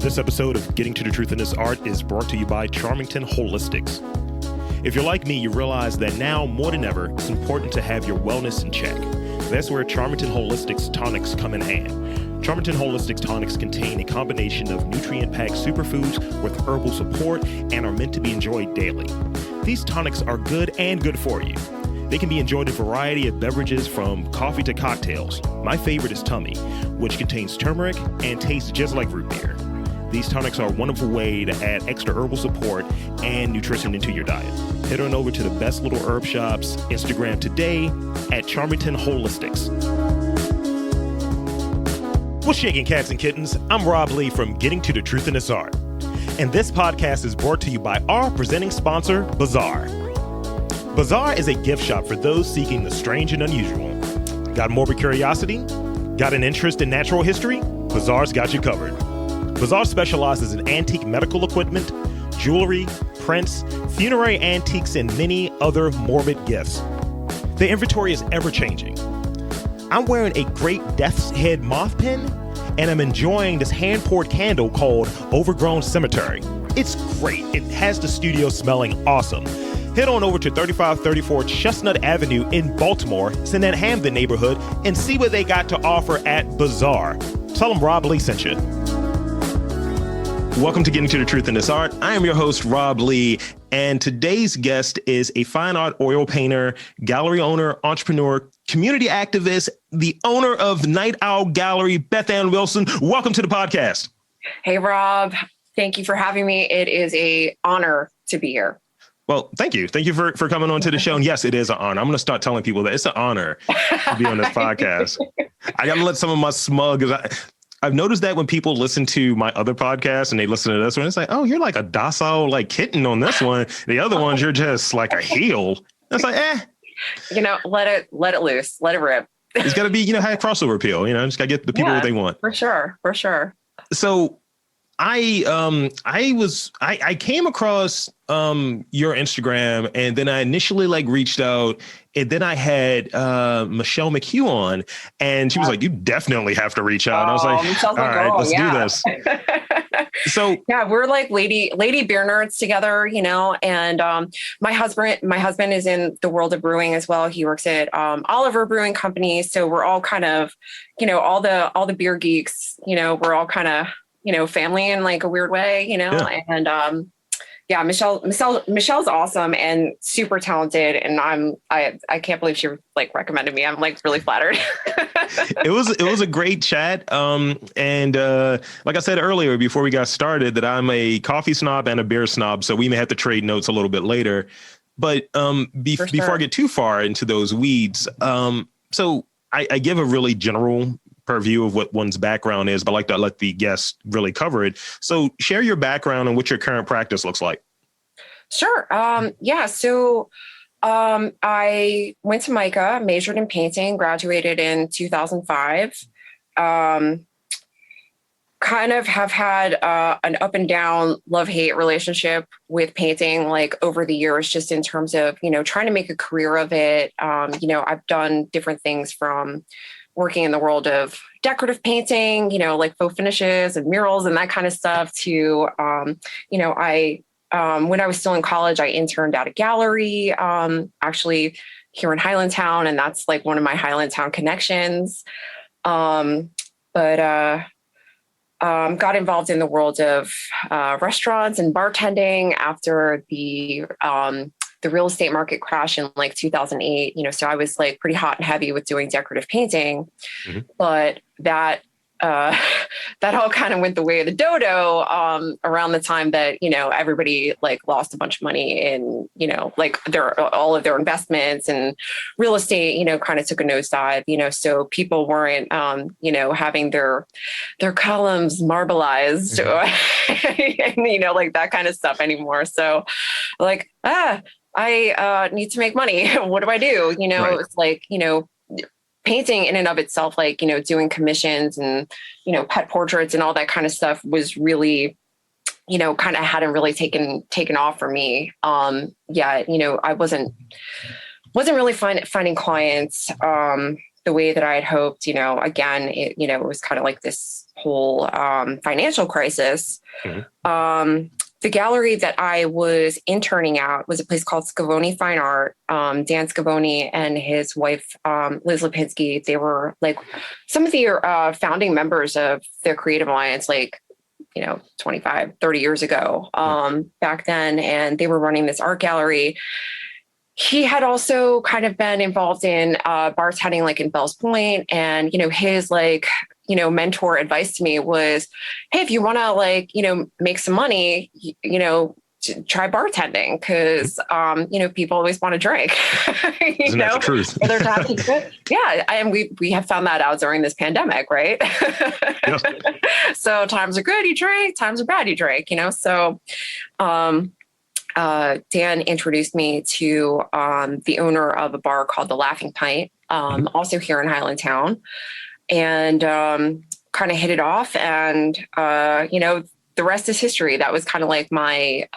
This episode of Getting to the Truth in This Art is brought to you by Charmington Holistics. If you're like me, you realize that now more than ever, it's important to have your wellness in check. That's where Charmington Holistics tonics come in hand. Charmington Holistics tonics contain a combination of nutrient-packed superfoods with herbal support and are meant to be enjoyed daily. These tonics are good and good for you. They can be enjoyed in a variety of beverages from coffee to cocktails. My favorite is Tummy, which contains turmeric and tastes just like root beer. These tonics are a wonderful way to add extra herbal support and nutrition into your diet. Head on over to the Best Little Herb Shop's Instagram today at Charmington Holistics. What's shaking, cats and kittens? I'm Rob Lee from Getting to the Truth in This Art. And this podcast is brought to you by our presenting sponsor, Bazaar. Bazaar is a gift shop for those seeking the strange and unusual. Got a morbid curiosity? Got an interest in natural history? Bazaar's got you covered. Bazaar specializes in antique medical equipment, jewelry, prints, funerary antiques, and many other morbid gifts. The inventory is ever-changing. I'm wearing a great death's head moth pin, and I'm enjoying this hand-poured candle called Overgrown Cemetery. It's great. It has the studio smelling awesome. Head on over to 3534 Chestnut Avenue in Baltimore, it's in that Hamden neighborhood, and see what they got to offer at Bazaar. Tell them Rob Lee sent you. Welcome to Getting to the Truth in This Art. I am your host, Rob Lee, and today's guest is a fine art oil painter, gallery owner, entrepreneur, community activist, the owner of Night Owl Gallery, Beth-Ann Wilson. Welcome to the podcast. Hey, Rob. Thank you for having me. It is an honor to be here. Well, thank you. Thank you for coming on to the show. And yes, it is an honor. I'm going to start telling people that it's an honor to be on this podcast. I got to let some of my smug... I've noticed that when people listen to my other podcast and they listen to this one, it's like, oh, you're like a docile like kitten on this one. The other ones, you're just like a heel. It's like, let it loose, let it rip. It's got to be, have a crossover appeal. Just got to get the people what they want. For sure. So I came across your Instagram, and then I initially reached out, and then I had Michelle McHugh on, and she was like, "You definitely have to reach out." And I was like, "All right, let's do this." So we're like lady beer nerds together, and my husband is in the world of brewing as well. He works at Oliver Brewing Company, so we're all kind of, all the beer geeks, we're all kind of, family in like a weird way, and Michelle's awesome and super talented. And I can't believe she recommended me. I'm really flattered. It was a great chat. And like I said earlier, before we got started, that I'm a coffee snob and a beer snob. So we may have to trade notes a little bit later, but before I get too far into those weeds. So I give a really general purview of what one's background is, but I like to let the guests really cover it. So share your background and what your current practice looks like. Sure. So I went to MICA, majored in painting, graduated in 2005. Kind of have had an up and down love-hate relationship with painting over the years, just in terms of, trying to make a career of it. I've done different things from working in the world of decorative painting, faux finishes and murals and that kind of stuff to, when I was still in college, I interned at a gallery, actually here in Highlandtown. And that's one of my Highlandtown connections. Got involved in the world of restaurants and bartending after the real estate market crash in 2008, so I was pretty hot and heavy with doing decorative painting, but that all kind of went the way of the dodo around the time that, everybody lost a bunch of money in, all of their investments, and real estate, kind of took a nosedive, so people weren't, having their columns marbleized and, that kind of stuff anymore. So I need to make money. What do I do? Right. It's painting in and of itself, doing commissions and, pet portraits and all that kind of stuff was really, kind of hadn't really taken off for me. I wasn't really finding clients. the way that I had hoped. Again, it was kind of like this whole financial crisis. The gallery that I was interning at was a place called Scavone Fine Art. Dan Scavone and his wife, Liz Lipinski, they were like some of the founding members of the Creative Alliance, 25, 30 years ago back then. And they were running this art gallery. He had also kind of been involved in bartending, like in Bell's Point. And, his mentor advice to me was, hey, if you want to make some money, try bartending because, people always want to drink, Isn't that the truth? They're happy. Yeah. And we have found that out during this pandemic, right? Yep. So times are good, you drink, times are bad, you drink, So, Dan introduced me to the owner of a bar called the Laughing Pint, also here in Highlandtown, and kind of hit it off. And, the rest is history. That was kind of like my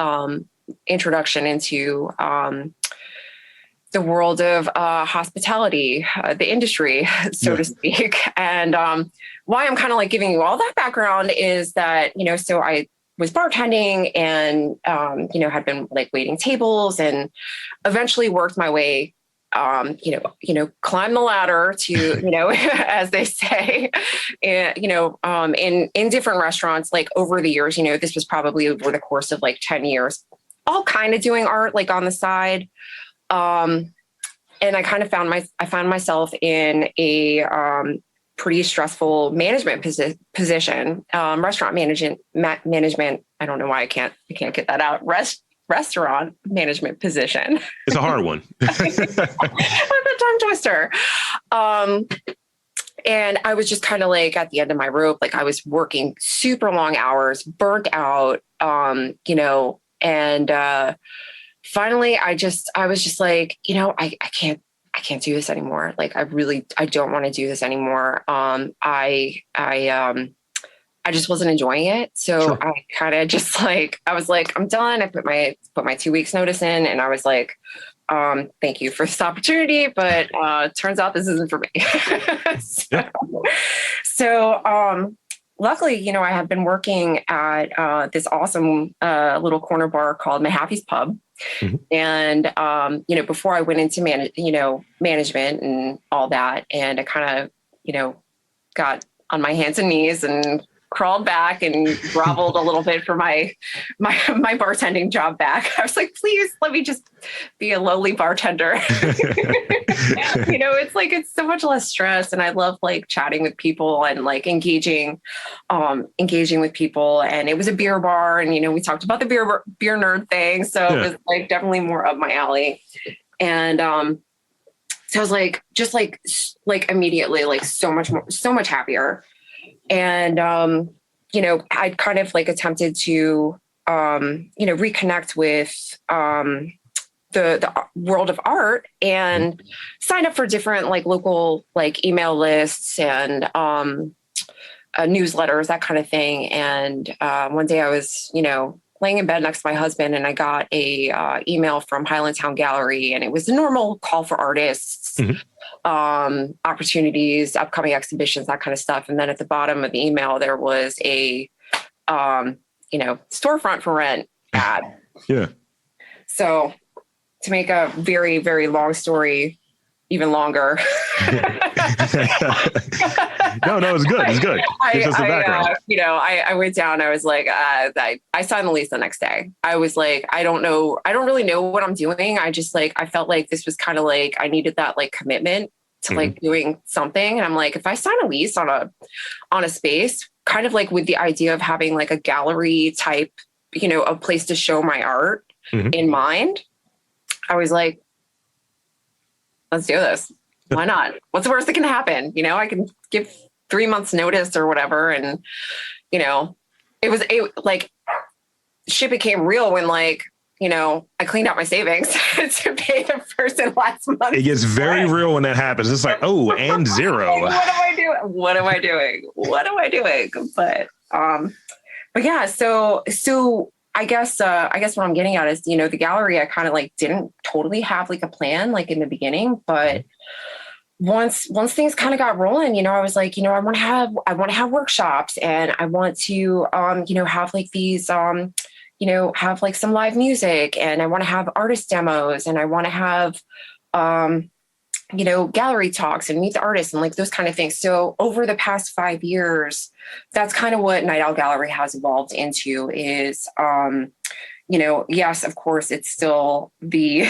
introduction into the world of hospitality, the industry, so to speak. And why I'm kind of giving you all that background is that, so I was bartending and, had been waiting tables and eventually worked my way, climb the ladder to, as they say, in different restaurants, over the years, this was probably over the course of 10 years, all kind of doing art, on the side. And I kind of found myself in a, pretty stressful management position, restaurant management. I don't know why I can't get that out. Restaurant management position. It's a hard one. It's a tongue twister. And I was just kind of at the end of my rope. I was working super long hours, burnt out, and finally I was just I can't do this anymore. I don't want to do this anymore. I just wasn't enjoying it. So sure. I kind of just I was I'm done. I put my 2 weeks notice in and I was thank you for this opportunity, but turns out this isn't for me. So luckily, I have been working at this awesome little corner bar called Mahaffey's Pub. Mm-hmm. And, before I went into management and all that, and I kind of, got on my hands and knees and crawled back and groveled a little bit for my bartending job back. I was please let me just be a lowly bartender. It's so much less stress. And I love chatting with people and engaging with people. And it was a beer bar and, we talked about the beer nerd thing. So yeah. It was definitely more up my alley. And, so I was just immediately so much happier. And, I'd kind of attempted to, reconnect with, the world of art and sign up for different local email lists and newsletters, that kind of thing. And one day I was, laying in bed next to my husband and I got a email from Highlandtown Gallery, and it was the normal call for artists, opportunities, upcoming exhibitions, that kind of stuff. And then at the bottom of the email, there was a, storefront for rent ad. Yeah. So to make a very, very long story even longer. No, it's good. It's good. It's just the background. I went down. I was I signed the lease the next day. I was I don't really know what I'm doing. I just I felt this was kind of I needed that commitment to doing something. And I'm if I sign a lease on a space, kind of with the idea of having a gallery type, a place to show my art in mind, I was let's do this. Why not? What's the worst that can happen? I can give 3 months notice or whatever. And, shit became real when I cleaned out my savings to pay the first and last month. It gets very real when that happens. It's and zero. What am I doing? But yeah, so I guess what I'm getting at is, the gallery, I kind of didn't totally have a plan, in the beginning, but once things kind of got rolling, I was like, I want to have workshops, and I want to, have like these, have like some live music, and I want to have artist demos, and I want to have, gallery talks and meet the artists and like those kind of things. So over the past 5 years, that's kind of what Night Owl Gallery has evolved into is, yes, of course, it's still the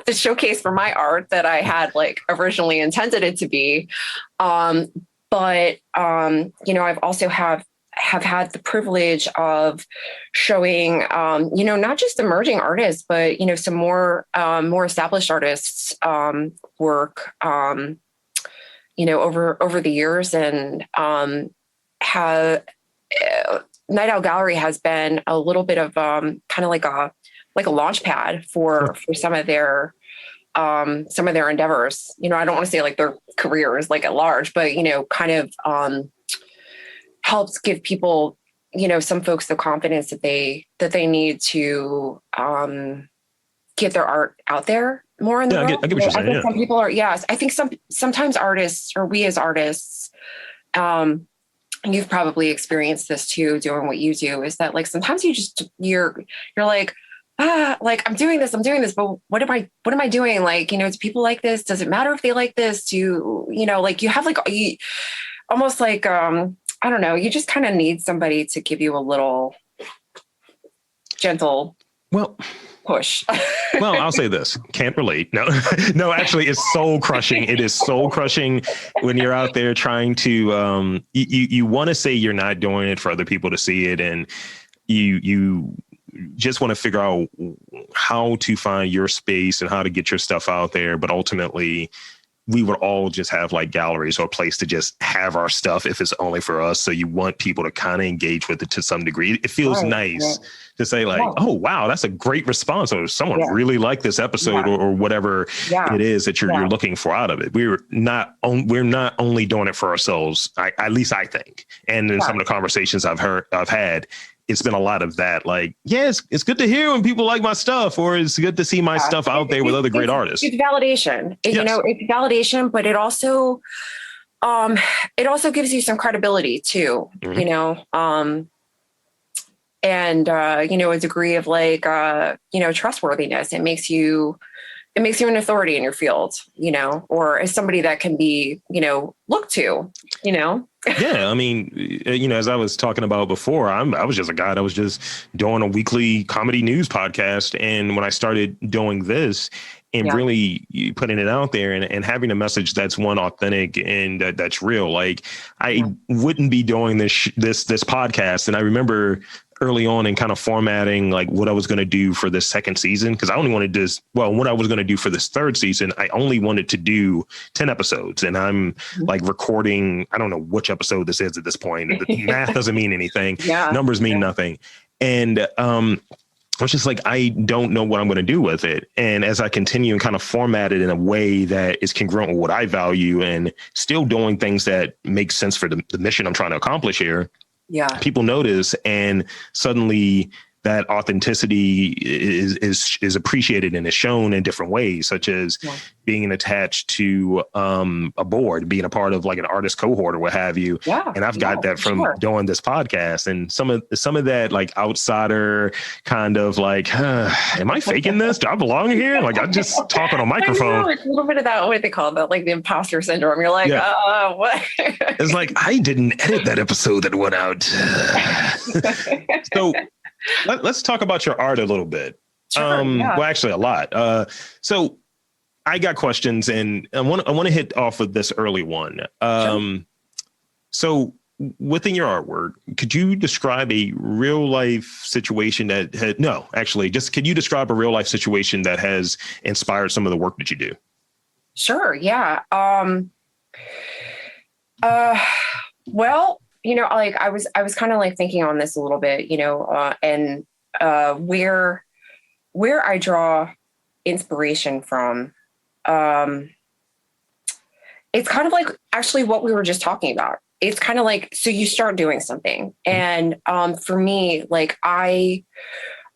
the showcase for my art that I had like originally intended it to be. But I've also have had the privilege of showing, not just emerging artists, but, some more established artists work, over the years, and Night Owl Gallery has been a little bit of kind of like a launch pad for some of their endeavors. I don't want to say like their careers like at large, but kind of helps give people, some folks the confidence that they need to get their art out there more in the world. I get what you're saying. Some people are, yes. I think sometimes artists, or we as artists, you've probably experienced this too, doing what you do, is that like sometimes you're like, like I'm doing this, but what am I doing? Like, do people like this? Does it matter if they like this? Like you have like, almost like, I don't know, you just kind of need somebody to give you a little gentle push. Well, I'll say this, can't relate. No, actually it's soul crushing. It is soul crushing when you're out there trying to, you want to say you're not doing it for other people to see it. And you just want to figure out how to find your space and how to get your stuff out there. But ultimately, we would all just have like galleries or a place to just have our stuff if it's only for us. So you want people to kind of engage with it to some degree. It feels nice to say like, oh, wow, that's a great response. Or someone really liked this episode or whatever it is that you're looking for out of it. We're not only doing it for ourselves. At least I think. And in some of the conversations I've had, it's been a lot of that. Like, yes, it's good to hear when people like my stuff, or it's good to see my stuff out there with other great artists. It's validation. It's validation, but it also gives you some credibility too, and a degree of like, trustworthiness. It makes you an authority in your field, or as somebody that can be, looked to, Yeah. I mean, as I was talking about before, I was just a guy that was just doing a weekly comedy news podcast. And when I started doing this and really putting it out there and having a message that's authentic and that's real, like I wouldn't be doing this podcast. And I remember early on and kind of formatting like what I was going to do for this second season. Cause I only wanted this, what I was going to do for this third season, I only wanted to do 10 episodes, and I'm like recording, I don't know which episode this is at this point. The math doesn't mean anything. Numbers mean nothing. And, I was just like, I don't know what I'm going to do with it. And as I continue and kind of format it in a way that is congruent with what I value and still doing things that make sense for the mission I'm trying to accomplish here, people notice, and suddenly that authenticity is appreciated and is shown in different ways, such as being attached to a board, being a part of like an artist cohort or what have you. And I've got that from doing this podcast, and some of that like outsider kind of like, am I faking this? Do I belong here? Like I'm just talking on microphone. It's a little bit of that, what they call that, like the imposter syndrome. You're like, what? It's like, I didn't edit that episode that went out. So let's talk about your art a little bit. Well, actually a lot. So I got questions, and I want to hit off with this early one. So within your artwork, could you describe a real life situation could you describe a real life situation that has inspired some of the work that you do? Sure. Yeah. Well, like I was kind of like thinking on this a little bit, and where I draw inspiration from, it's kind of like actually what we were just talking about. It's kind of like, so you start doing something. And for me, like I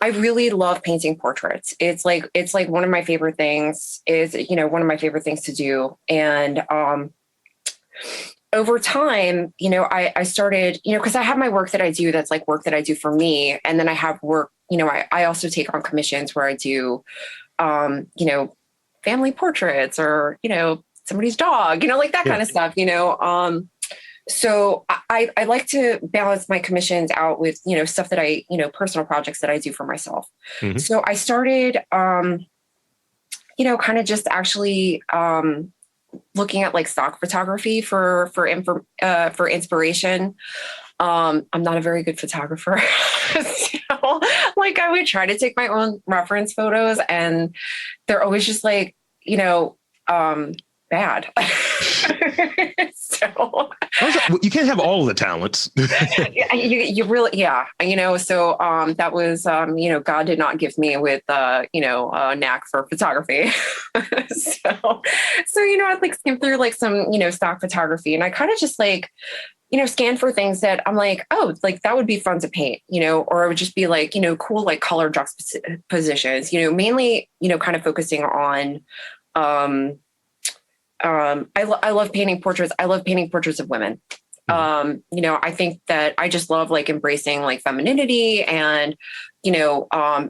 I really love painting portraits. It's like one of my favorite things one of my favorite things to do. And, over time, I started, cause I have my work that I do, that's like work that I do for me. And then I have work, I also take on commissions where I do, family portraits or, somebody's dog, like that kind of stuff, So I like to balance my commissions out with, stuff that I, personal projects that I do for myself. Mm-hmm. So I started, kind of just actually, looking at like stock photography for inspiration. I'm not a very good photographer. So like I would try to take my own reference photos and they're always just like, bad. So you can't have all of the talents. you really, so, that was, God did not give me with, a knack for photography. so, I'd like skim through like some, stock photography and I kind of just like, scan for things that I'm like, oh, like that would be fun to paint, or it would just be like, cool, like color juxtapositions, mainly, kind of focusing on, I love painting portraits. I love painting portraits of women. I think that I just love like embracing like femininity and,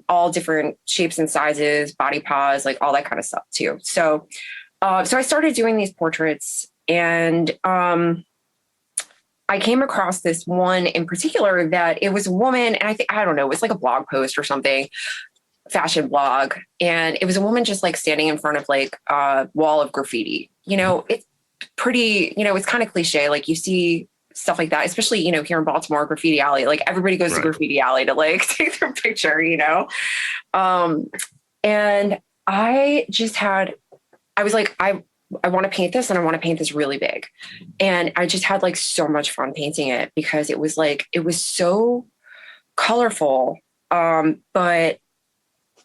all different shapes and sizes, body pose, like all that kind of stuff too. So I started doing these portraits and, I came across this one in particular that it was a woman and I don't know, it was like a blog post or something, fashion blog. And it was a woman just like standing in front of like a wall of graffiti. It's pretty, it's kind of cliche. Like you see stuff like that, especially, here in Baltimore, graffiti alley, like everybody goes to graffiti alley to like take their picture, and I was like, I want to paint this and I want to paint this really big. And I just had like so much fun painting it because it was so colorful. But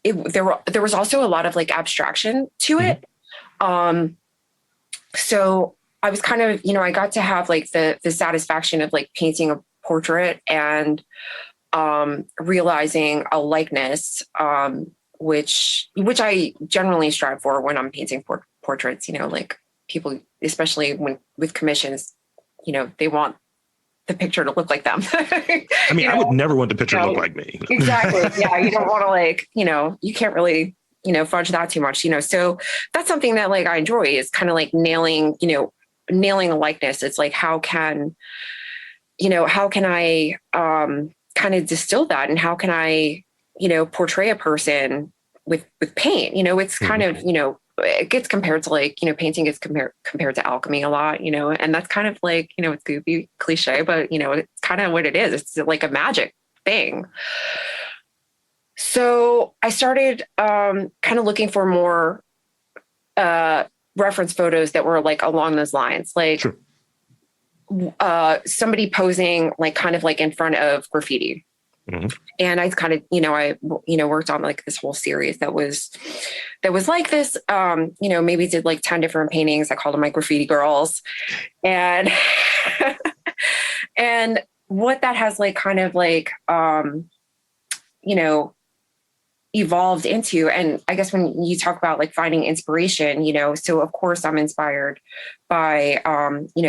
there was also a lot of like abstraction to it. So I was kind of, I got to have like the satisfaction of like painting a portrait and realizing a likeness, which I generally strive for when I'm painting portraits, like people, especially with commissions, they want the picture to look like them. I mean, I would never want the picture to look like me. Exactly. Yeah. You don't want to like, you can't really, fudge that too much, so that's something that like I enjoy is kind of like nailing a likeness. It's like, how can I kind of distill that and how can I, portray a person with paint, it's kind of, it gets compared to like, painting gets compared to alchemy a lot, and that's kind of like, it's goofy cliche, but it's kind of what it is. It's like a magic thing. So I started kind of looking for more reference photos that were like along those lines, like sure. Somebody posing like kind of like in front of graffiti. Mm-hmm. And I kind of, I worked on like this whole series that was like this, maybe did like 10 different paintings. I called them my graffiti girls. And, and what that has like kind of like, evolved into. And I guess when you talk about like finding inspiration, so of course I'm inspired by,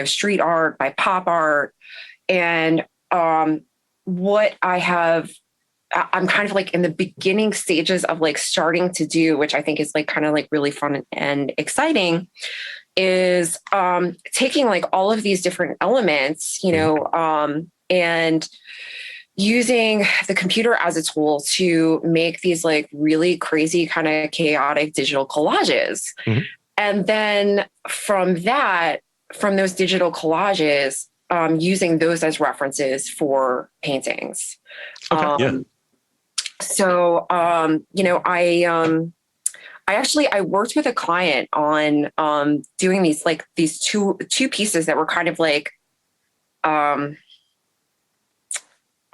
street art, by pop art, and, what I'm kind of like in the beginning stages of like starting to do, which I think is like kind of like really fun and exciting, is taking like all of these different elements, and using the computer as a tool to make these like really crazy kind of chaotic digital collages. Mm-hmm. And then from those digital collages, using those as references for paintings. Okay, So, I worked with a client on doing these two pieces that were kind of like, I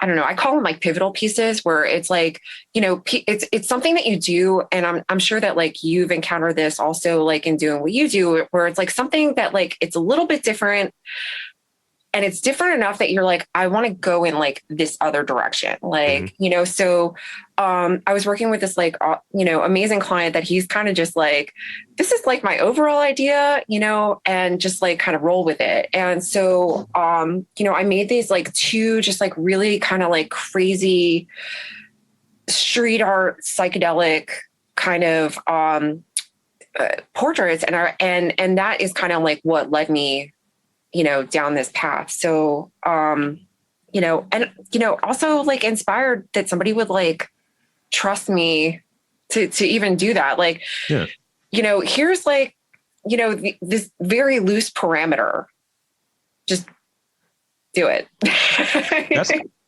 don't know, I call them like pivotal pieces where it's like, it's something that you do. And I'm sure that like you've encountered this also like in doing what you do, where it's like something that like, it's a little bit different. and it's different enough that you're like, I want to go in like this other direction. Like, so I was working with this like, amazing client that he's kind of just like, this is like my overall idea, and just like kind of roll with it. And so, I made these like two just like really kind of like crazy street art, psychedelic kind of portraits. And that is kind of like what led me, down this path. So, also like inspired that somebody would like trust me to even do that. Like, here's like, this very loose parameter, just do it.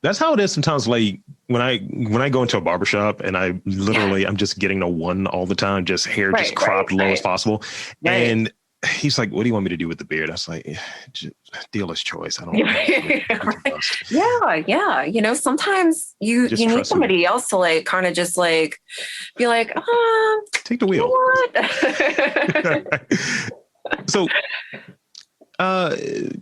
That's how it is sometimes. Like when I go into a barbershop and I literally, I'm just getting a one all the time, just hair just cropped low as possible. Right. And he's like, what do you want me to do with the beard? I was like, dealer's choice. I don't know. Yeah. Sometimes you need somebody else to like, kind of just like, be like, take the wheel. So,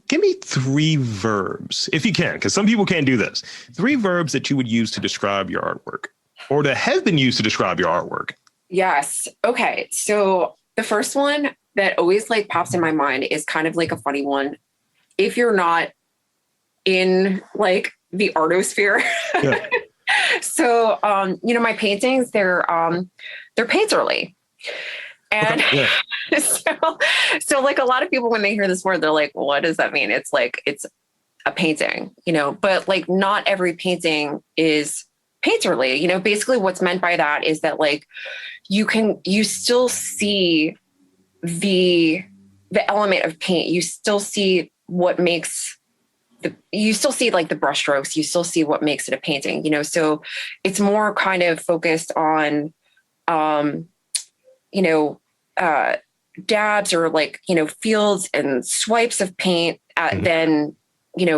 give me 3 verbs, if you can, because some people can't do this. 3 verbs that you would use to describe your artwork or that have been used to describe your artwork. Yes. Okay. So the first one that always like pops in my mind is kind of like a funny one. If you're not in like the artosphere. Yeah. So, my paintings, they're painterly. And so like a lot of people, when they hear this word, they're like, well, what does that mean? It's like, it's a painting, but like not every painting is painterly. Basically what's meant by that is that like, you still see the element of paint. You still see what makes you still see like the brushstrokes, you still see what makes it a painting, so it's more kind of focused on, dabs or like, fields and swipes of paint than,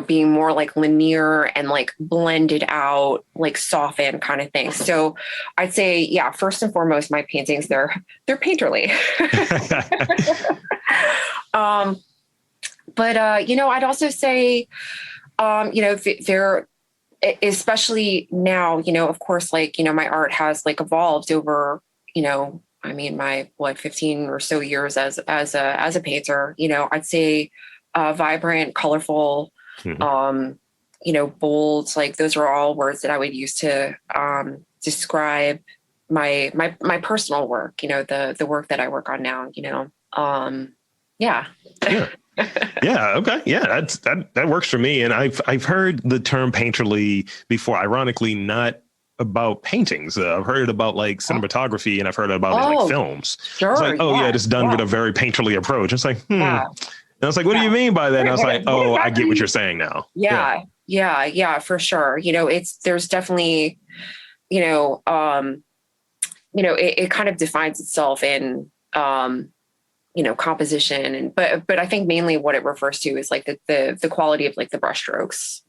being more like linear and like blended out, like softened kind of thing. So I'd say, yeah, first and foremost, my paintings, they're painterly. But I'd also say, they're, especially now, of course, like, my art has like evolved over, my 15 or so years as a painter. I'd say vibrant, colorful, bold, like those are all words that I would use to describe my personal work, the work that I work on now, yeah. Yeah. Okay. Yeah. That works for me. And I've heard the term painterly before, ironically, not about paintings. I've heard about like cinematography and I've heard about like films. Sure. It's like, it's done with a very painterly approach. It's like, And I was like, what do you mean by that? And I was like, I get what you're saying now. Yeah, for sure. There's definitely, it kind of defines itself in, composition. And, but I think mainly what it refers to is like the quality of like the brushstrokes.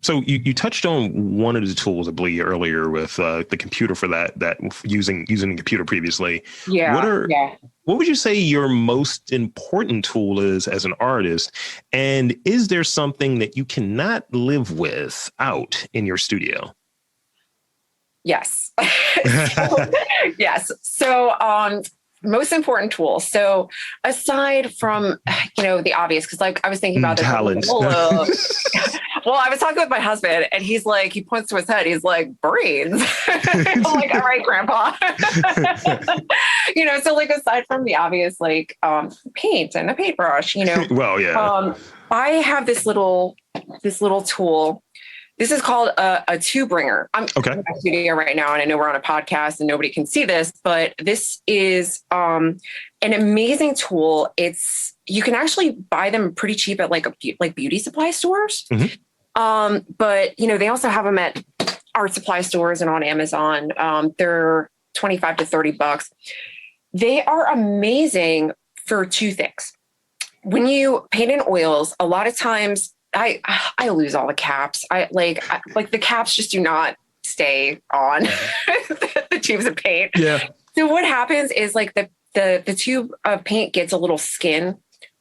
So you touched on one of the tools, I believe, earlier with the computer for that using the computer previously. Yeah. What would you say your most important tool is as an artist? And is there something that you cannot live without in your studio? Yes. Yes. So, most important tool. So aside from, the obvious, because like I was thinking about talent. Well, I was talking with my husband and he's like, he points to his head. He's like, brains. I'm like, all right, grandpa. So like aside from the obvious, like paint and a paintbrush, Well, yeah. I have this little tool. This is called a two bringer. I'm in my studio right now, and I know we're on a podcast and nobody can see this, but this is an amazing tool. You can actually buy them pretty cheap at like beauty supply stores. But they also have them at art supply stores and on Amazon. They're $25 to $30. They are amazing for 2 things. When you paint in oils, a lot of times I lose all the caps. The caps just do not stay on the tubes of paint. Yeah. So what happens is like the tube of paint gets a little skin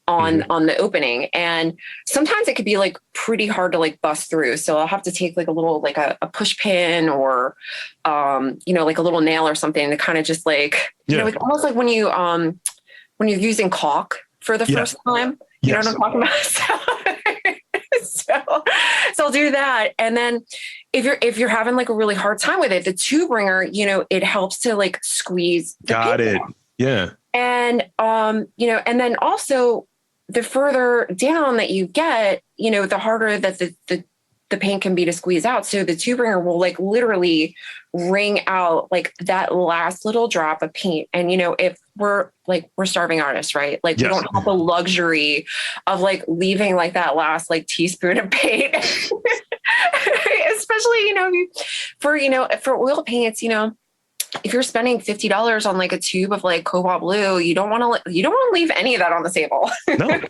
on the opening. And sometimes it could be like pretty hard to like bust through. So I'll have to take like a little, like a push pin or, like a little nail or something to kind of just like, it's almost like when you're using caulk for the first time, you know what I'm talking about? So I'll do that. And then if you're having like a really hard time with it, the tube ringer, it helps to like squeeze. Got it. Out. Yeah. And, and then also the further down that you get, the harder that the paint can be to squeeze out. So the tube ringer will like literally wring out like that last little drop of paint. And, if we're starving artists, right? Like we don't have the luxury of like leaving like that last like teaspoon of paint, especially, for oil paints, if you're spending $50 on like a tube of like cobalt blue, you don't want to leave any of that on the table. No.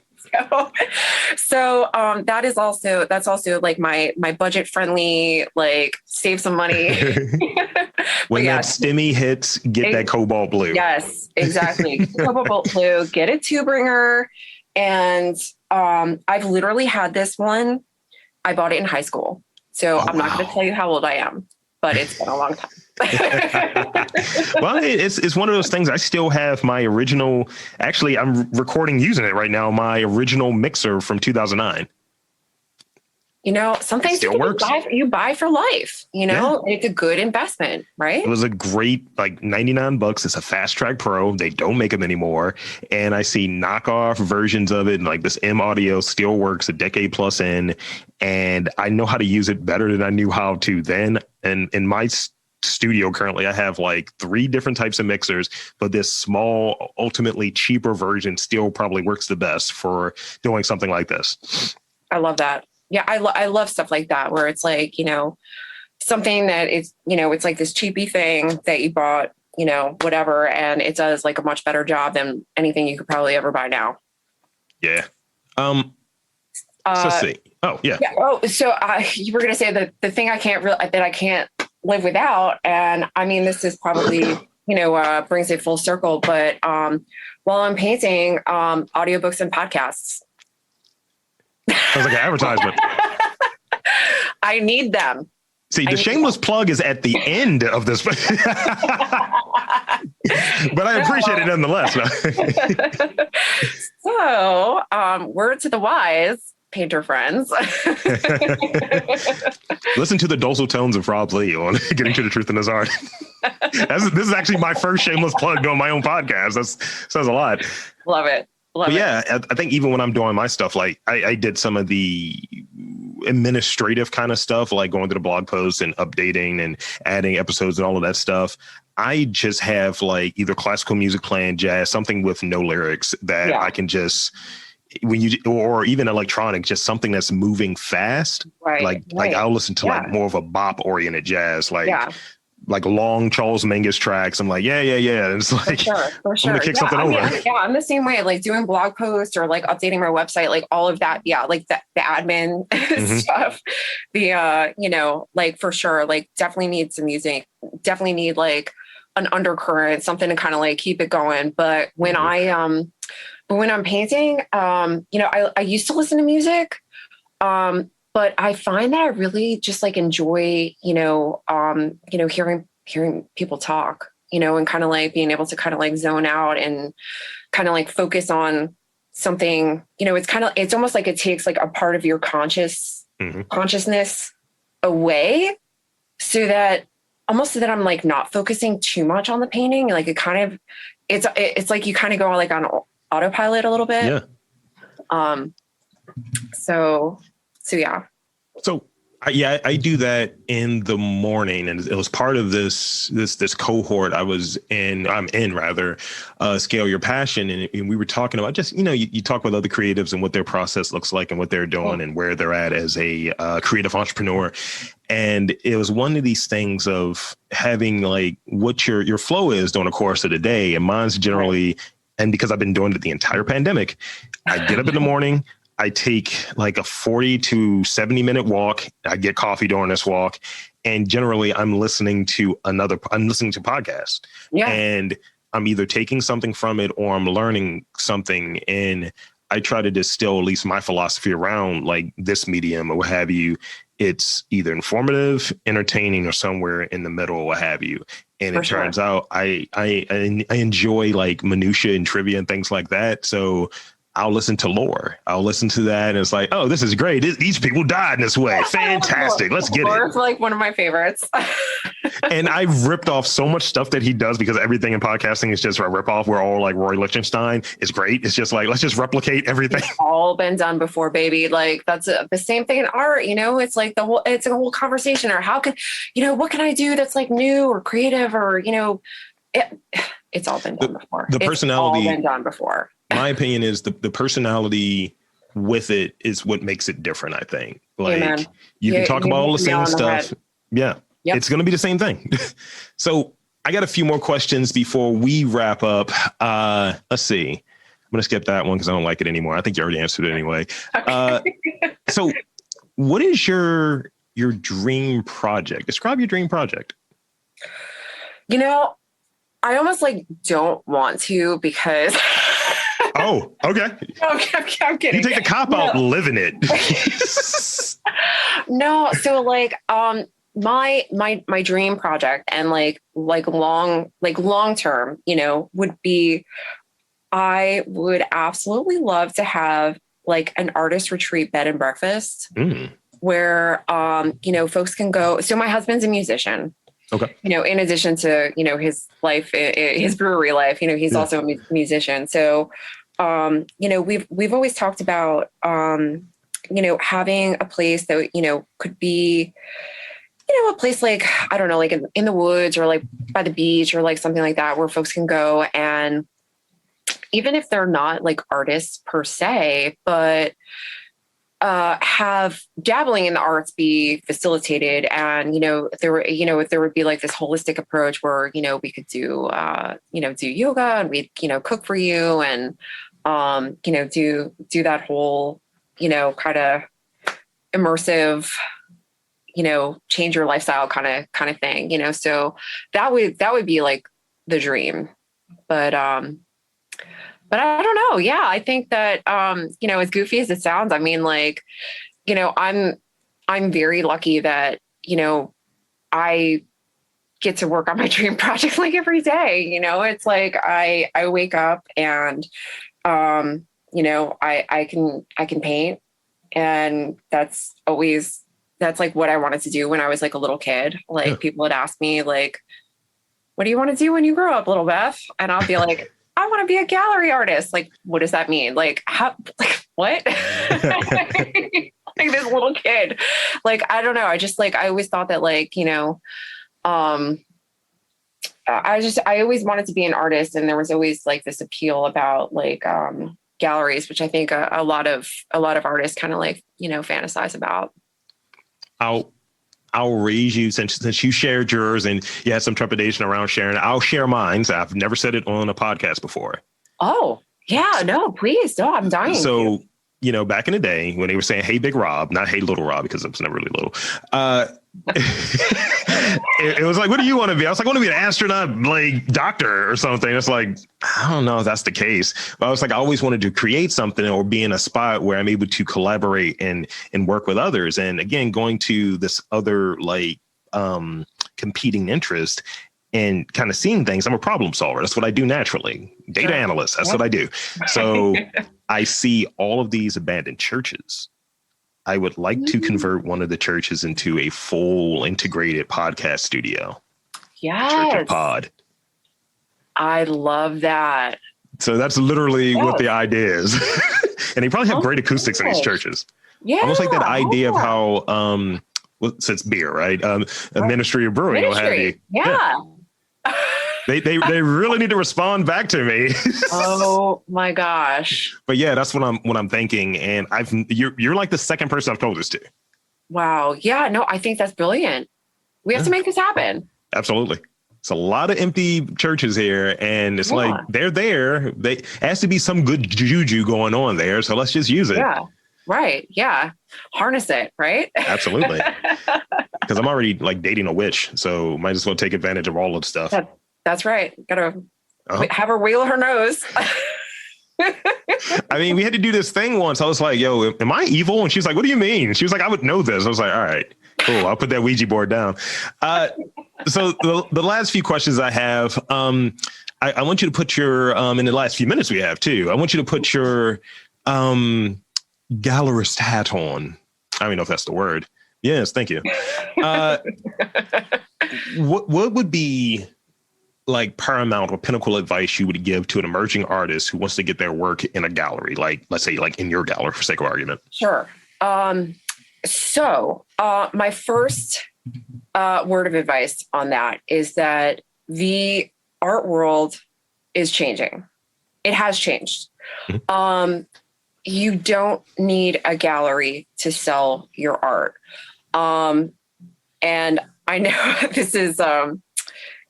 So that's also like my budget friendly, like save some money. When that stimmy hits, get that cobalt blue. Yes, exactly. Cobalt blue, get a tube ringer. And I've literally had this one. I bought it in high school. So I'm not going to tell you how old I am, but it's been a long time. Well, it's one of those things. I still have my original. Actually, I'm recording using it right now. My original mixer from 2009. Some things you buy for life. It's a good investment, right? It was a great like $99. It's a Fast Track Pro. They don't make them anymore, and I see knockoff versions of it. And like this M Audio still works a decade plus in, and I know how to use it better than I knew how to then. And in my studio currently, I have like 3 different types of mixers, but this small, ultimately cheaper version still probably works the best for doing something like this. I love that. Yeah, I love stuff like that where it's like, something that is, it's like this cheapy thing that you bought, whatever, and it does like a much better job than anything you could probably ever buy now. Yeah. Let's see. Oh, yeah. Oh, so you were going to say that the thing I can't live without. And I mean, this is probably, brings it full circle, but while I'm painting, audiobooks and podcasts. Sounds like an advertisement. I need them. See, the shameless plug is at the end of this. But I appreciate it nonetheless. So, word to the wise, painter friends. Listen to the dulcet tones of Rob Lee on Getting to the Truth in His Art. This is actually my first shameless plug on my own podcast. That says a lot. Love it. Yeah, I think even when I'm doing my stuff, like I did some of the administrative kind of stuff, like going to the blog posts and updating and adding episodes and all of that stuff. I just have like either classical music playing, jazz, something with no lyrics that I can just or even electronic, just something that's moving fast. Right. Like I'll listen to like more of a bop oriented jazz, like long Charles Mingus tracks. I'm like, yeah. And it's like, for sure. I'm gonna kick something over. I'm the same way, like doing blog posts or like updating my website, like all of that. Yeah. Like the admin stuff, like for sure, like definitely need some music, definitely need like an undercurrent, something to kind of like keep it going. But when when I'm painting, I used to listen to music, but I find that I really just like enjoy, hearing people talk, and kind of like being able to kind of like zone out and kind of like focus on something, it's almost like it takes like a part of your consciousness away so that I'm like not focusing too much on the painting. Like it's like you kind of go like on autopilot a little bit. Yeah. So yeah. So I do that in the morning, and it was part of this cohort I'm in, Scale Your Passion. And we were talking about just, you talk with other creatives and what their process looks like and what they're doing and where they're at as a creative entrepreneur. And it was one of these things of having like what your flow is during the course of the day. And mine's generally, and because I've been doing it the entire pandemic, I get up in the morning, I take like a 40 to 70 minute walk. I get coffee during this walk. And generally I'm listening to podcasts. Yeah. And I'm either taking something from it or I'm learning something. And I try to distill at least my philosophy around like this medium or what have you. It's either informative, entertaining, or somewhere in the middle or what have you. And it turns out I enjoy like minutia and trivia and things like that. So I'll listen to lore. I'll listen to that. And it's like, oh, this is great. These people died in this way. Fantastic. Let's get it. It's like one of my favorites. And I've ripped off so much stuff that he does because everything in podcasting is just a rip off. We're all like Roy Lichtenstein. It's great. It's just like, let's just replicate everything. It's all been done before, baby. Like that's the same thing in art. It's like it's a whole conversation, or how can, what can I do that's like new or creative, or, it's all been done before. The personality, it's all been done before. My opinion is the personality with it is what makes it different. I think like you can talk about all the same stuff. Yeah. Yep. It's going to be the same thing. So I got a few more questions before we wrap up. Let's see. I'm going to skip that one because I don't like it anymore. I think you already answered it anyway. Okay. So what is your dream project? Describe your dream project. I almost like don't want to because... Oh, okay. I'm kidding. You take the cop out, live in it. No. So like, my dream project and like long term, would be, I would absolutely love to have like an artist retreat bed and breakfast where, folks can go. So my husband's a musician. Okay. In addition to, his life, his brewery life, he's also a musician. So, we've always talked about, having a place that, could be, a place like, I don't know, like in the woods or like by the beach or like something like that where folks can go. And even if they're not like artists per se, but have dabbling in the arts be facilitated. And, if there would be like this holistic approach where, we could do yoga and we'd, cook for you and, do that whole, kind of immersive, change your lifestyle kind of thing, so that would be like the dream, but I don't know. Yeah. I think that, as goofy as it sounds, I mean, like, I'm very lucky that, I get to work on my dream project like every day, it's like, I wake up and, I can paint, and that's like what I wanted to do when I was like a little kid. Like people would ask me like, what do you want to do when you grow up, little Beth? And I'll be like, I want to be a gallery artist. Like, what does that mean? Like, how, like what? Like this little kid. Like, I don't know. I just like, I always thought that like, I always wanted to be an artist. And there was always like this appeal about like, galleries, which I think a lot of artists kind of like, fantasize about. I'll raise you since you shared yours and you had some trepidation around sharing. I'll share mine. So I've never said it on a podcast before. Oh, yeah. No, please. No, I'm dying. So, back in the day when they were saying, hey, Big Rob, not hey, Little Rob, because I was never really little. It was like, what do you want to be? I was like, I want to be an astronaut, like doctor or something. It's like, I don't know if that's the case. But I was like, I always wanted to create something or be in a spot where I'm able to collaborate and work with others. And again, going to this other like competing interest and kind of seeing things. I'm a problem solver. That's what I do naturally. Data analyst. That's what I do. So I see all of these abandoned churches. I would like to convert one of the churches into a full integrated podcast studio. Yes. Church of Pod. I love that. So that's literally what the idea is. And they probably have great acoustics in these churches. Yeah. Almost like that idea of how, since beer, right? A ministry of brewing. Ministry. Yeah. They really need to respond back to me. Oh my gosh. But yeah, that's what I'm thinking. And you're like the second person I've told this to. Wow. Yeah, no, I think that's brilliant. We have to make this happen. Absolutely. It's a lot of empty churches here. And it's like, they're there. There has to be some good juju going on there. So let's just use it. Yeah. Right. Yeah. Harness it. Right. Absolutely. Because I'm already like dating a witch. So might as well take advantage of all of the stuff. That's right. Gotta have her wiggle her nose. I mean, we had to do this thing once. I was like, yo, am I evil? And she was like, what do you mean? She was like, I would know this. I was like, all right, cool. I'll put that Ouija board down. So the last few questions I have, I want you to put your, in the last few minutes we have too, I want you to put your gallerist hat on. I don't even know if that's the word. Yes, thank you. What would be like paramount or pinnacle advice you would give to an emerging artist who wants to get their work in a gallery? Like, let's say like in your gallery for sake of argument. Sure. So my first word of advice on that is that the art world is changing. It has changed. Mm-hmm. You don't need a gallery to sell your art. And I know this is,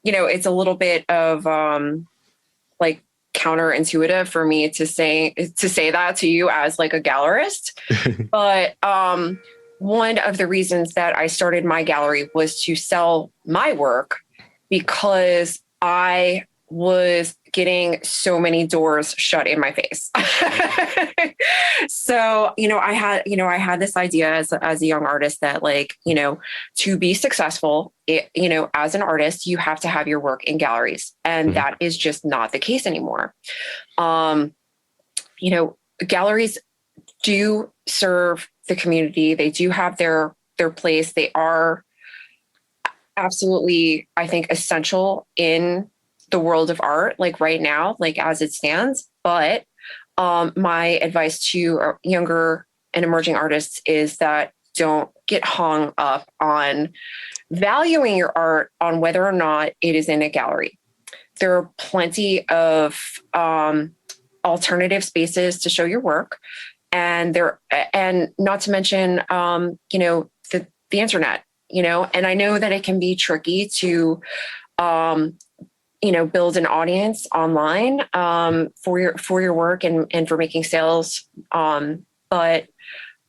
it's a little bit of like counterintuitive for me to say that to you as like a gallerist. But one of the reasons that I started my gallery was to sell my work because I was getting so many doors shut in my face. So, I had this idea as a young artist that to be successful, as an artist, you have to have your work in galleries. And mm-hmm. that is just not the case anymore. Galleries do serve the community. They do have their place. They are absolutely, I think, essential in the world of art, like right now, like as it stands. But my advice to younger and emerging artists is that don't get hung up on valuing your art on whether or not it is in a gallery. There are plenty of alternative spaces to show your work, and not to mention, the internet, and I know that it can be tricky to, build an audience online for your work and for making sales. But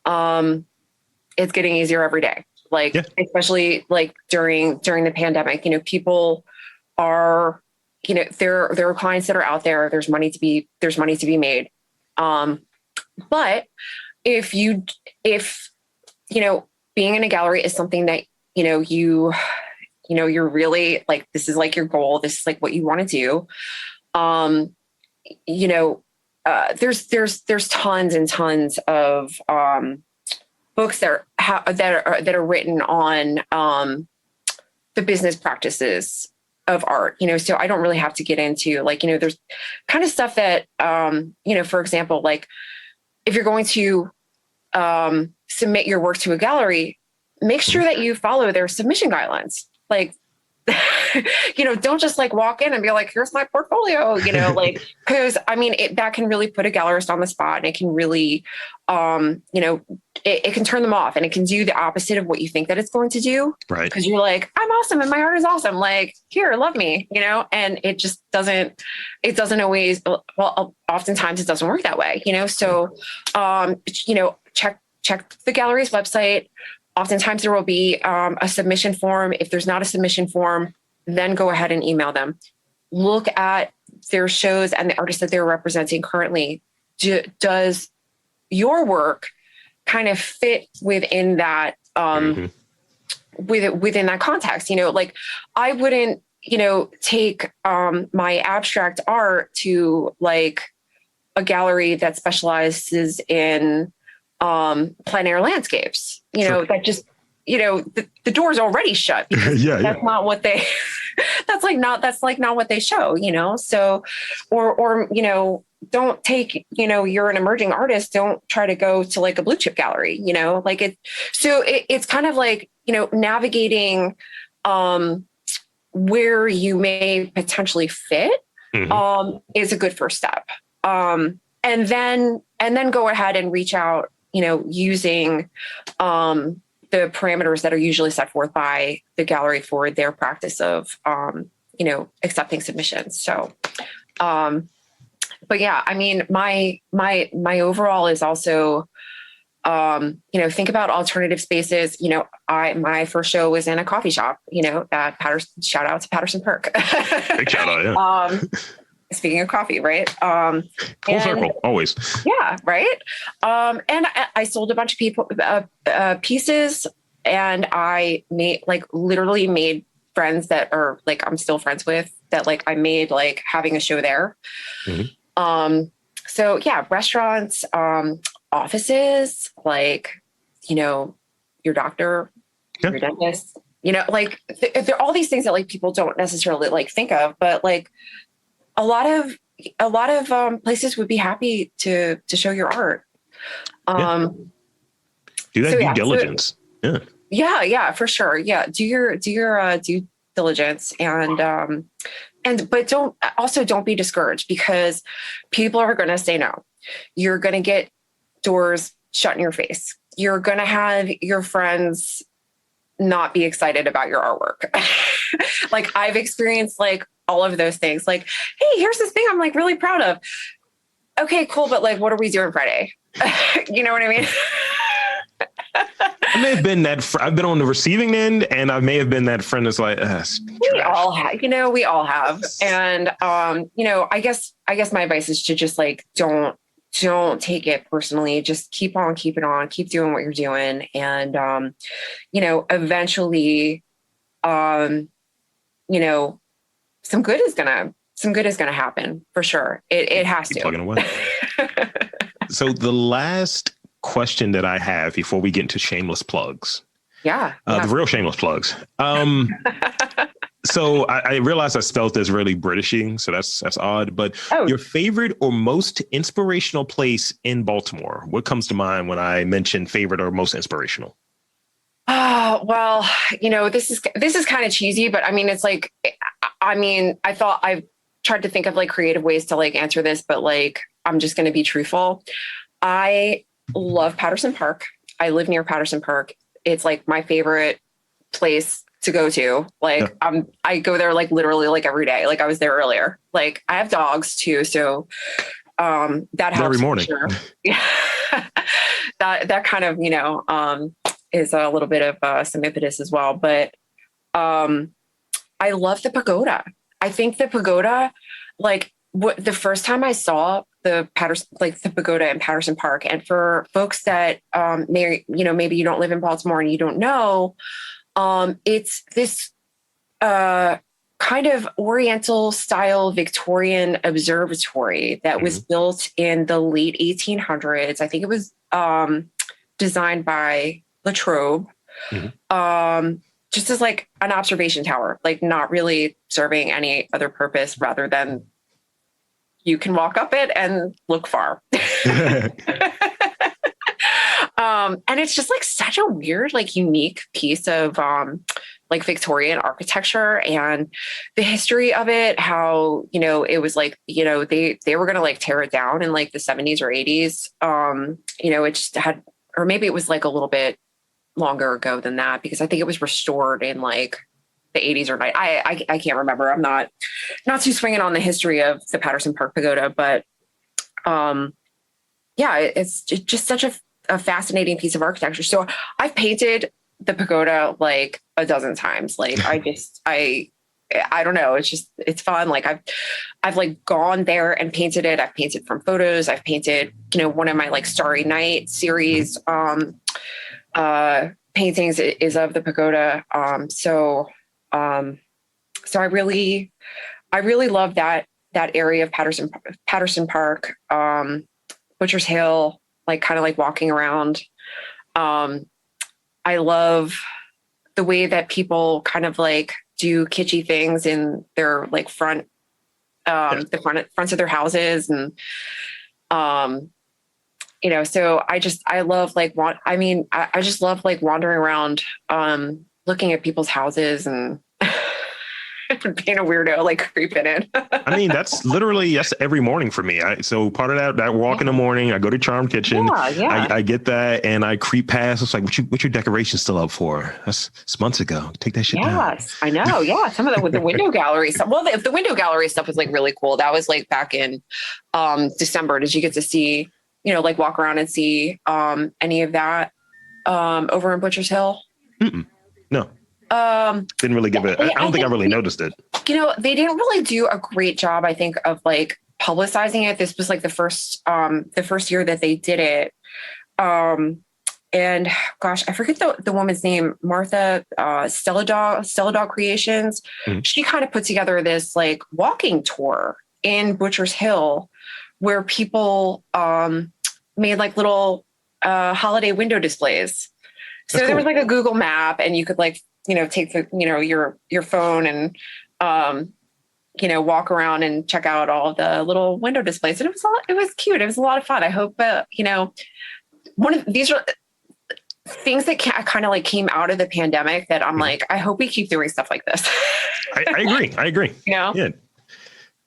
it's getting easier every day. Especially like during the pandemic, people are, there are clients that are out there. There's money to be made. But if being in a gallery is something that, you're really like, this is like your goal. This is like what you want to do. There's tons and tons of books that are written on the business practices of art. So I don't really have to get into there's kind of stuff that for example, like if you're going to submit your work to a gallery, make sure that you follow their submission guidelines. Don't just walk in and be like, here's my portfolio, because that can really put a gallerist on the spot, and it can really, it can turn them off, and it can do the opposite of what you think that it's going to do. Right. Because you're like, I'm awesome and my art is awesome. Like, here, love me, and it just doesn't always, well, oftentimes it doesn't work that way, So, check the gallery's website. Oftentimes there will be a submission form. If there's not a submission form, then go ahead and email them. Look at their shows and the artists that they're representing currently. Does your work kind of fit within that within that context? I wouldn't take my abstract art to a gallery that specializes in plein air landscapes, sure. That just, the door's already shut because that's not what they, that's not what they show, so, or, don't take, you're an emerging artist. Don't try to go to a blue chip gallery, it's kind of navigating, where you may potentially fit, is a good first step. And then go ahead and reach out, using the parameters that are usually set forth by the gallery for their practice of, accepting submissions. So, but yeah, my overall is also, think about alternative spaces. My first show was in a coffee shop, at Patterson, shout out to Patterson Perk. Big shout out, yeah. Speaking of coffee, right? Full circle, always. Yeah, right. And I sold a bunch of people pieces, and I made literally made friends that are I'm still friends with that I made having a show there. Mm-hmm. So yeah, restaurants, offices, your doctor, your dentist, there are all these things that people don't necessarily think of, but a lot of places would be happy to show your art. Do that due diligence. Yeah, for sure. Yeah. Do your due diligence, but don't be discouraged, because people are going to say no. You're going to get doors shut in your face. You're going to have your friends not be excited about your artwork. I've experienced all of those things. Hey, here's this thing I'm really proud of. Okay, cool. But what are we doing Friday? You know what I mean? I may have been I've been on the receiving end, and I may have been that friend that's we all have, we all have. And, I guess my advice is to just don't take it personally. Just keep on keeping on, keep doing what you're doing. And, eventually, some good is going to happen for sure. It has to. Plugging away. So the last question that I have before we get into shameless plugs. Yeah. The real shameless plugs. So I realize I spelled this really Britishing, so that's odd. But your favorite or most inspirational place in Baltimore? What comes to mind when I mention favorite or most inspirational? Well, this is kind of cheesy, but I mean, it's I thought I tried to think of creative ways to answer this, but I'm just going to be truthful. I love Patterson Park. I live near Patterson Park. It's my favorite place to go to. I go there literally every day. I was there earlier. I have dogs too, so that helps every morning. Sure. Yeah. that kind of is a little bit of some impetus as well. But I love the pagoda. I think the pagoda, the first time I saw the the pagoda in Patterson Park, and for folks that maybe you don't live in Baltimore and you don't know, it's this kind of Oriental style Victorian observatory that was built in the late 1800s. I think it was designed by Latrobe, just as an observation tower, not really serving any other purpose rather than you can walk up it and look far. And it's just such a weird, unique piece of Victorian architecture, and the history of it, how, it was they were going to tear it down in the 70s or 80s. It just had, or maybe it was a little bit longer ago than that, because I think it was restored in the 80s or 90s. I can't remember. I'm not too swinging on the history of the Patterson Park Pagoda, but it's just such a fascinating piece of architecture. So I've painted the pagoda a dozen times. I don't know. It's fun. I've gone there and painted it. I've painted from photos. I've painted, one of my Starry Night series paintings is of the pagoda. So I really love that area of Patterson Park, Butcher's Hill, kind of walking around. I love the way that people kind of do kitschy things in their front, the fronts of their houses. And, so I love I just love wandering around, looking at people's houses and being a weirdo, creeping in. I mean, that's every morning for me. So part of that walk in the morning, I go to Charm Kitchen. Yeah. I get that, and I creep past. It's what's your decoration still up for? That's months ago. Take that shit down. Yes, I know. Yeah, some of the window gallery stuff. Well, the window gallery stuff was really cool. That was back in December. Did you get to see, walk around and see any of that over in Butcher's Hill? No. Didn't really give it. I don't think I really noticed it. They didn't really do a great job, I think, of like publicizing it. This was like the first year that they did it. And gosh, I forget the woman's name, Martha, Stella Dog Creations. Mm-hmm. She kind of put together this like walking tour in Butcher's Hill where people made like little holiday window displays. So there was like a Google map and you could like, take the, your phone and, walk around and check out all the little window displays. And it was cute. It was a lot of fun. I hope, one of these are things that kind of like came out of the pandemic that I'm like, I hope we keep doing stuff like this. I agree. Yeah.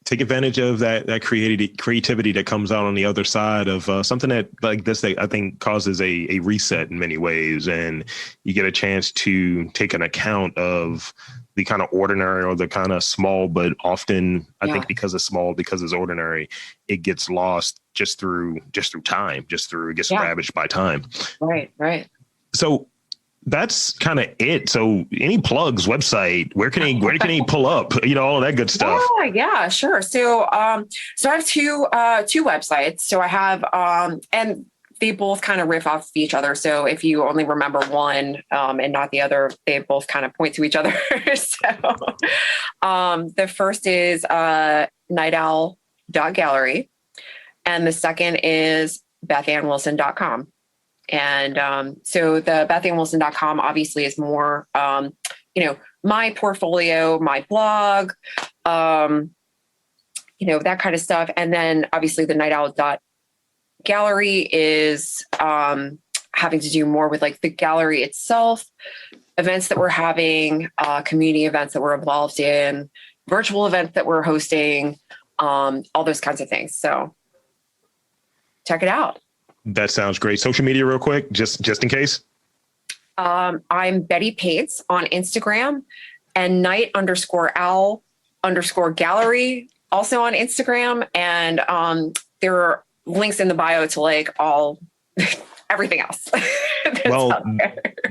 Take advantage of that creativity that comes out on the other side of something that like this, that I think causes a reset in many ways. And you get a chance to take an account of the kind of ordinary or the kind of small, but often I think because it's small, because it's ordinary, it gets lost just through time, it gets ravaged by time. Right. So that's kind of it. So any plugs, website, where can he pull up, all of that good stuff? Yeah, sure. So I have two websites. So I have, and they both kind of riff off of each other. So if you only remember one and not the other, they both kind of point to each other. So the first is nightowl.gallery. And the second is Beth-AnnWilson.com. And so the Beth-AnnWilson.com obviously is more, my portfolio, my blog, that kind of stuff. And then obviously the nightowl.gallery is having to do more with like the gallery itself, events that we're having, community events that we're involved in, virtual events that we're hosting, all those kinds of things. So check it out. That sounds great. Social media real quick, just in case. I'm Betty Pates on Instagram and night_owl_gallery also on Instagram. And there are links in the bio to like everything else. Well,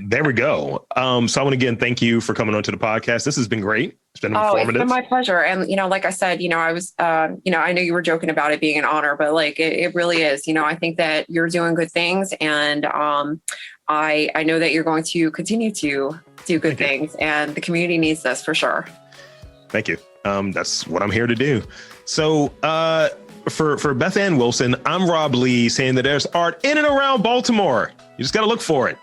there we go. So I want to again thank you for coming on to the podcast. This has been great. It's been informative. It's been my pleasure. And, like I said, I was, I know you were joking about it being an honor, but like it really is. I think that you're doing good things. And I know that you're going to continue to do good things. And the community needs this for sure. Thank you. That's what I'm here to do. So for Beth-Ann Wilson, I'm Rob Lee saying that there's art in and around Baltimore. You just got to look for it.